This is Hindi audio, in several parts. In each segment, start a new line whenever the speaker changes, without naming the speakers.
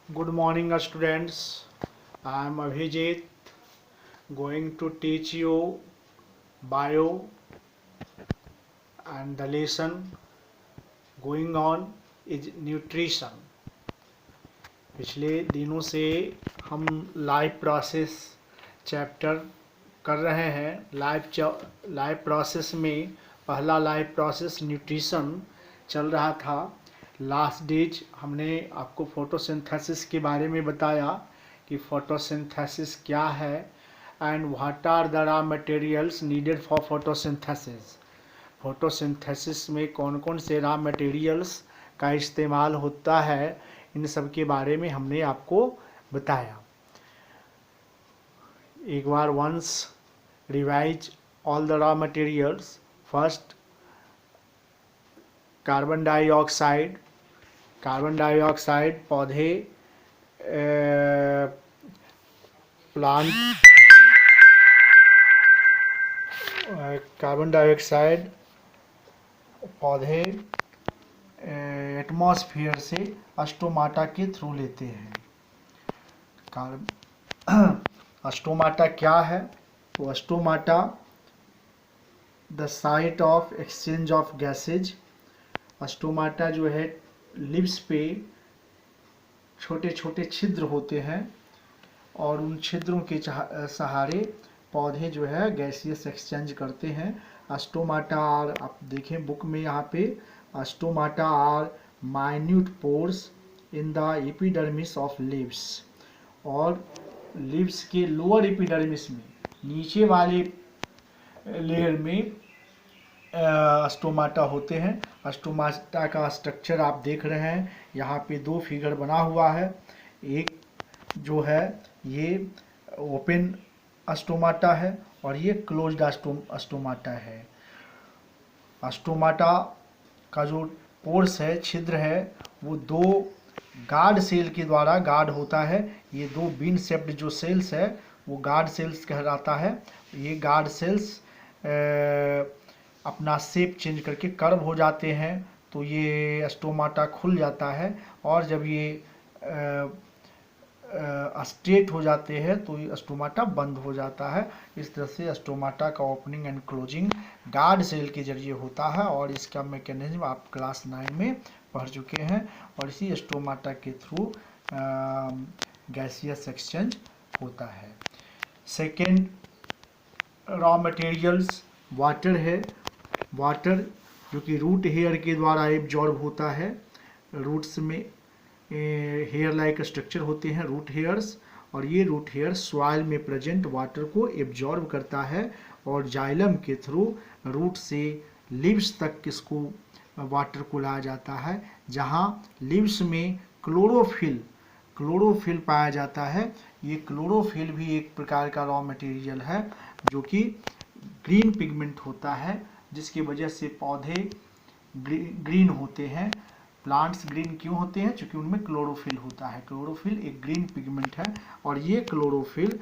Good morning, students. I am Abhijit, going to teach you bio and the lesson going on is nutrition. पिछले दिनों से हम लाइफ प्रोसेस चैप्टर कर रहे हैं। लाइफ प्रोसेस में पहला लाइफ प्रोसेस न्यूट्रिशन चल रहा था। लास्ट डेज हमने आपको फोटोसिंथेसिस के बारे में बताया कि फोटोसिंथेसिस क्या है and what are the raw materials needed for photosynthesis. Photosynthesis में कौन कौन से रॉ मटेरियल्स का इस्तेमाल होता है, इन सब के बारे में हमने आपको बताया। एक बार once revise all the raw materials. First carbon dioxide. Carbon dioxide पौधे प्लांट कार्बन डाइऑक्साइड पौधे एटमॉस्फेयर से स्टोमाटा के थ्रू लेते हैं। स्टोमाटा क्या है? तो stomata the site of exchange of gases. Stomata जो है लिप्स पे छोटे छोटे छिद्र होते हैं और उन छिद्रों के सहारे पौधे जो है गैसियस एक्सचेंज करते हैं। स्टोमाटा आर, आप देखें बुक में यहाँ पे, stomata are minute pores in the epidermis of leaves. और लीव्स के लोअर एपिडर्मिस में, नीचे वाले लेयर में स्टोमाटा होते हैं। स्टोमाटा का स्ट्रक्चर आप देख रहे हैं, यहाँ पे दो फिगर बना हुआ है। एक जो है ये ओपन स्टोमाटा है और ये क्लोज्ड स्टोमाटा है। स्टोमाटा का जो पोर्स है, छिद्र है, वो दो गार्ड सेल के द्वारा गार्ड होता है। ये दो बीन शेप्ड जो सेल्स है वो गार्ड सेल्स कहलाता है। ये गार्ड सेल्स अपना शेप चेंज करके कर्व हो जाते हैं तो ये स्टोमाटा खुल जाता है, और जब ये स्ट्रेट हो जाते हैं तो ये स्टोमाटा बंद हो जाता है। इस तरह से स्टोमाटा का opening and closing guard cell के जरिए होता है, और इसका मैकेनिज्म आप क्लास 9 में पढ़ चुके हैं। और इसी स्टोमाटा के थ्रू गैसियस एक्सचेंज होता है। सेकेंड रॉ मटेरियल्स वाटर है। वाटर जो कि रूट हेयर के द्वारा एब्जॉर्ब होता है। रूट्स में हेयर लाइक स्ट्रक्चर होते हैं, रूट हेयर्स, और ये रूट हेयर सॉइल में प्रेजेंट वाटर को एब्जॉर्ब करता है और जाइलम के थ्रू रूट से लीव्स तक इसको वाटर को लाया जाता है, जहाँ लीव्स में क्लोरोफिल पाया जाता है। ये क्लोरोफिल भी एक प्रकार का रॉ मटेरियल है जो कि ग्रीन पिगमेंट होता है, जिसकी वजह से पौधे ग्रीन होते हैं। प्लांट्स ग्रीन क्यों होते हैं? क्योंकि उनमें क्लोरोफिल होता है। क्लोरोफिल एक ग्रीन पिगमेंट है, और ये क्लोरोफिल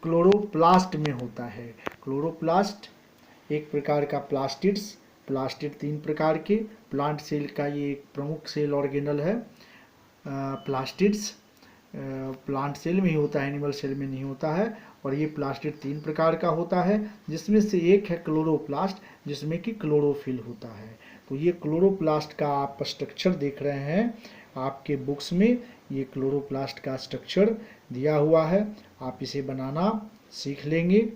क्लोरोप्लास्ट में होता है। क्लोरोप्लास्ट एक प्रकार का प्लास्टिड 3 प्रकार के प्लांट सेल का ये एक प्रमुख सेल ऑर्गेनल है। प्लास्टिड्स प्लांट सेल में ही होता है, एनिमल सेल में नहीं होता है। और ये प्लास्टिड 3 प्रकार का होता है, जिसमें से एक है क्लोरोप्लास्ट, जिसमें कि क्लोरोफिल होता है। तो ये क्लोरोप्लास्ट का आप स्ट्रक्चर देख रहे हैं आपके बुक्स में। ये क्लोरोप्लास्ट का स्ट्रक्चर दिया हुआ है, आप इसे बनाना सीख लेंगे।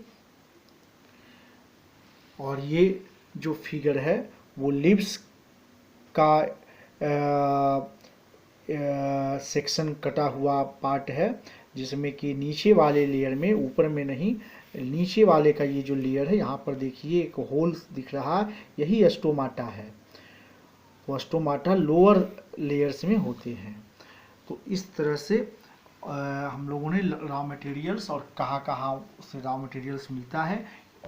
और ये जो फिगर है वो लीव्स का सेक्शन कटा हुआ पार्ट है, जिसमें कि नीचे वाले लेयर में, ऊपर में नहीं, नीचे वाले का ये जो लेयर है, यहाँ पर देखिए एक होल दिख रहा है, यही स्टोमाटा है। वो स्टोमाटा लोअर लेयर्स में होते हैं। तो इस तरह से हम लोगों ने रॉ मटेरियल्स और कहाँ कहाँ से रॉ मटेरियल्स मिलता है।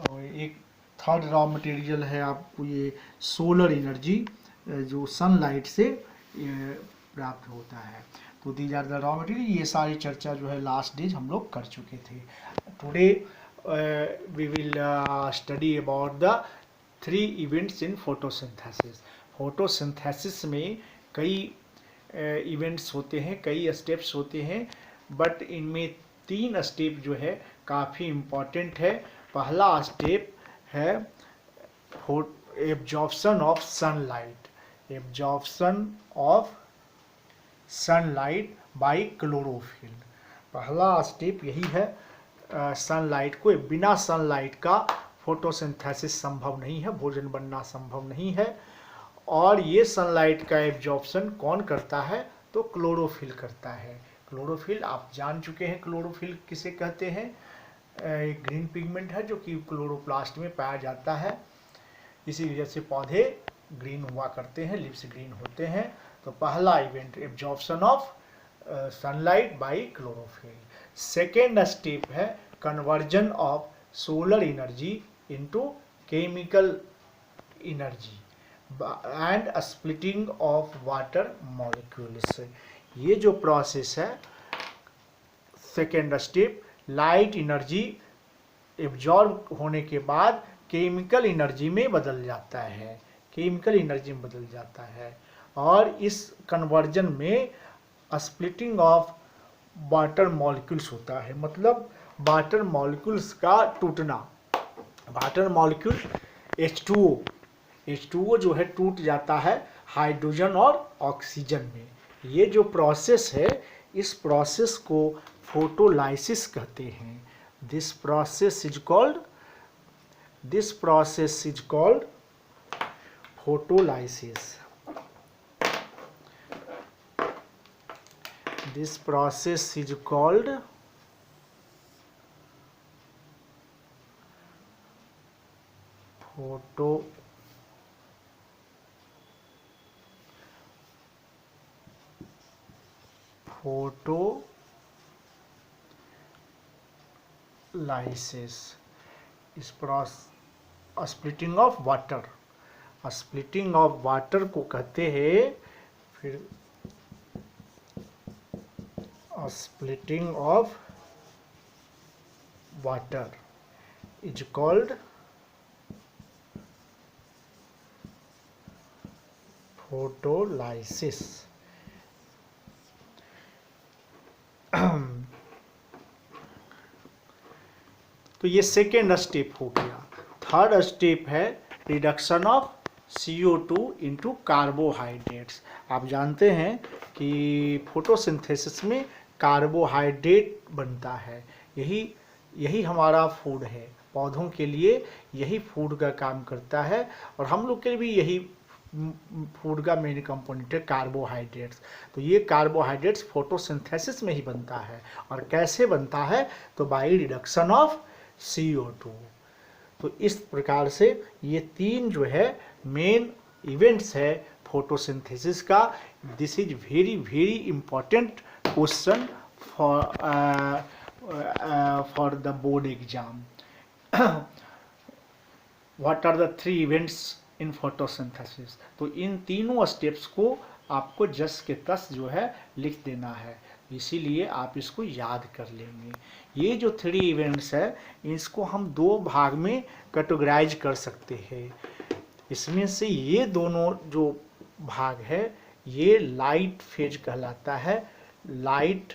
और एक थर्ड रॉ मटेरियल है आपको ये सोलर एनर्जी, जो सनलाइट से प्राप्त होता है। तो these are the raw material. ये सारी चर्चा जो है लास्ट डेज हम लोग कर चुके थे। Today we will study about the 3 events in photosynthesis. Photosynthesis में कई इवेंट्स होते हैं, कई स्टेप्स होते हैं, बट इनमें 3 स्टेप जो है काफ़ी इम्पॉर्टेंट है। पहला स्टेप है absorption of sunlight, absorption of sunlight by chlorophyll. पहला स्टेप यही है। सनलाइट को, बिना सनलाइट का फोटोसिंथेसिस संभव नहीं है, भोजन बनना संभव नहीं है। और ये सनलाइट का एब्जॉर्प्शन कौन करता है? तो क्लोरोफिल करता है। क्लोरोफिल आप जान चुके हैं, क्लोरोफिल किसे कहते हैं। एक ग्रीन पिगमेंट है जो कि क्लोरोप्लास्ट में पाया जाता है। इसी वजह से पौधे ग्रीन हुआ करते हैं, लिप्स ग्रीन होते हैं। तो पहला event absorption of sunlight by chlorophyll. Second step है conversion of solar energy into chemical energy and splitting of water molecules. ये जो प्रोसेस है, second step, light energy absorb होने के बाद केमिकल एनर्जी में बदल जाता है, केमिकल एनर्जी में बदल जाता है। और इस कन्वर्जन में स्प्लिटिंग ऑफ वाटर मॉलिक्यूल्स होता है, मतलब वाटर मॉलिक्यूल्स का टूटना। वाटर मॉलिक्यूल H2O जो है टूट जाता है हाइड्रोजन और ऑक्सीजन में। ये जो प्रोसेस है, इस प्रोसेस को फोटोलाइसिस कहते हैं। This process is called photolysis. This process is called photolysis. इस process splitting of water, splitting of water को कहते हैं। फिर splitting of water is called photolysis। तो ये सेकेंड स्टेप हो गया। थर्ड स्टेप है reduction of CO2 into carbohydrates. आप जानते हैं कि फोटोसिंथेसिस में कार्बोहाइड्रेट बनता है, यही हमारा फूड है। पौधों के लिए यही फूड का काम करता है, और हम लोग के लिए भी यही फूड का मेन कंपोनेंट है कार्बोहाइड्रेट्स। तो ये कार्बोहाइड्रेट्स फोटोसिंथेसिस में ही बनता है। और कैसे बनता है? तो बाय रिडक्शन ऑफ CO2। तो इस प्रकार से ये 3 जो है मेन इवेंट्स है फोटोसिंथेसिस का। This is very very important question for the board exam. What are the 3 events in photosynthesis? तो इन तीनों स्टेप्स को आपको जस के तस जो है लिख देना है, इसीलिए आप इसको याद कर लेंगे। ये जो 3 इवेंट्स है, इसको हम 2 भाग में कैटेगराइज कर सकते हैं। इसमें से ये दोनों जो भाग है, ये लाइट फेज कहलाता है, लाइट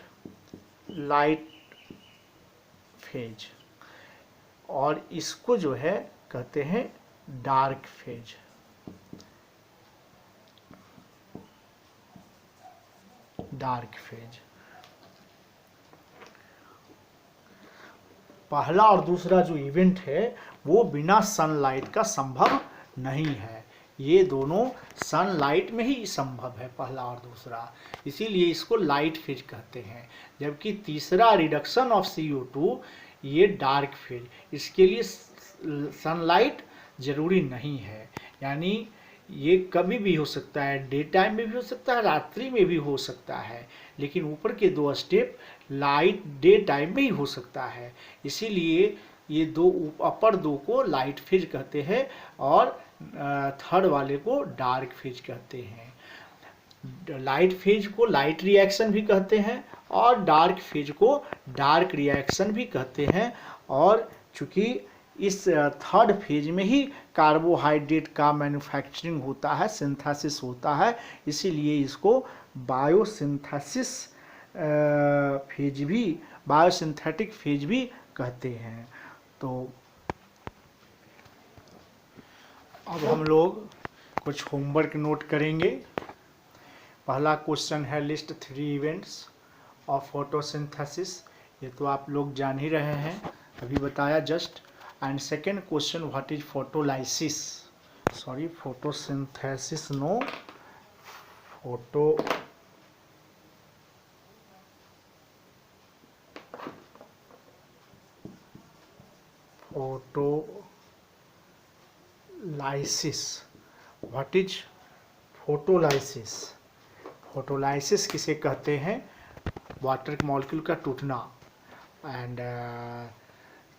फेज, और इसको जो है कहते हैं डार्क फेज। डार्क फेज पहला और दूसरा जो इवेंट है वो बिना सनलाइट का संभव नहीं है। ये दोनों सनलाइट में ही संभव है, पहला और दूसरा, इसीलिए इसको लाइट फेज कहते हैं। जबकि तीसरा रिडक्शन ऑफ CO2, ये डार्क फेज, इसके लिए सनलाइट जरूरी नहीं है। यानी ये कभी भी हो सकता है, डे टाइम में भी हो सकता है, रात्रि में भी हो सकता है, लेकिन ऊपर के 2 स्टेप लाइट डे टाइम में ही हो सकता है। इसीलिए ये अपर 2 को लाइट फेज कहते हैं और थर्ड वाले को डार्क फेज कहते हैं। लाइट फेज को लाइट रिएक्शन भी कहते हैं और डार्क फेज को डार्क रिएक्शन भी कहते हैं। और चूंकि इस थर्ड फेज में ही कार्बोहाइड्रेट का मैन्युफैक्चरिंग होता है, सिंथेसिस होता है, इसीलिए इसको बायोसिंथेसिस फेज भी, बायोसिंथेटिक फेज भी कहते हैं। तो अब हम लोग कुछ होमवर्क नोट करेंगे। पहला क्वेश्चन है लिस्ट 3 इवेंट्स ऑफ फोटोसिंथेसिस, ये तो आप लोग जान ही रहे हैं, अभी बताया just. And second question what is photolysis, sorry photosynthesis no, photolysis, what is photolysis, photolysis किसे कहते हैं, वाटर मॉलिक्यूल का टूटना। एंड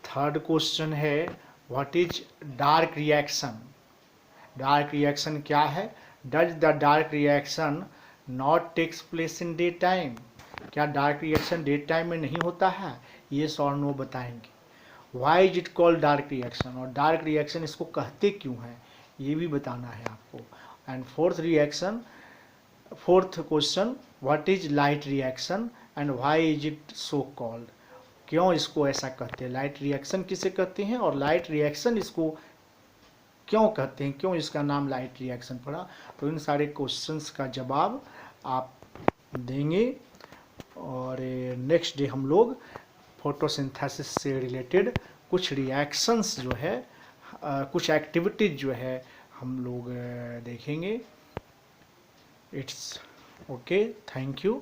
थर्ड क्वेश्चन है what is dark reaction, dark reaction क्या है, does the dark reaction not takes place in day time, क्या डार्क रिएक्शन डे टाइम में नहीं होता है, ये और नो बताएंगे। Why is it called dark reaction, और डार्क रिएक्शन इसको कहते क्यों हैं, ये भी बताना है आपको। And fourth question what is light reaction and why is it so called, क्यों इसको ऐसा कहते हैं, लाइट रिएक्शन किसे कहते हैं और लाइट रिएक्शन इसको क्यों कहते हैं, क्यों इसका नाम लाइट रिएक्शन पड़ा। तो इन सारे क्वेश्चंस का जवाब आप देंगे। और नेक्स्ट डे हम लोग फोटोसिंथेसिस से रिलेटेड कुछ रिएक्शंस जो है, कुछ एक्टिविटीज जो है हम लोग देखेंगे। It's okay, thank you.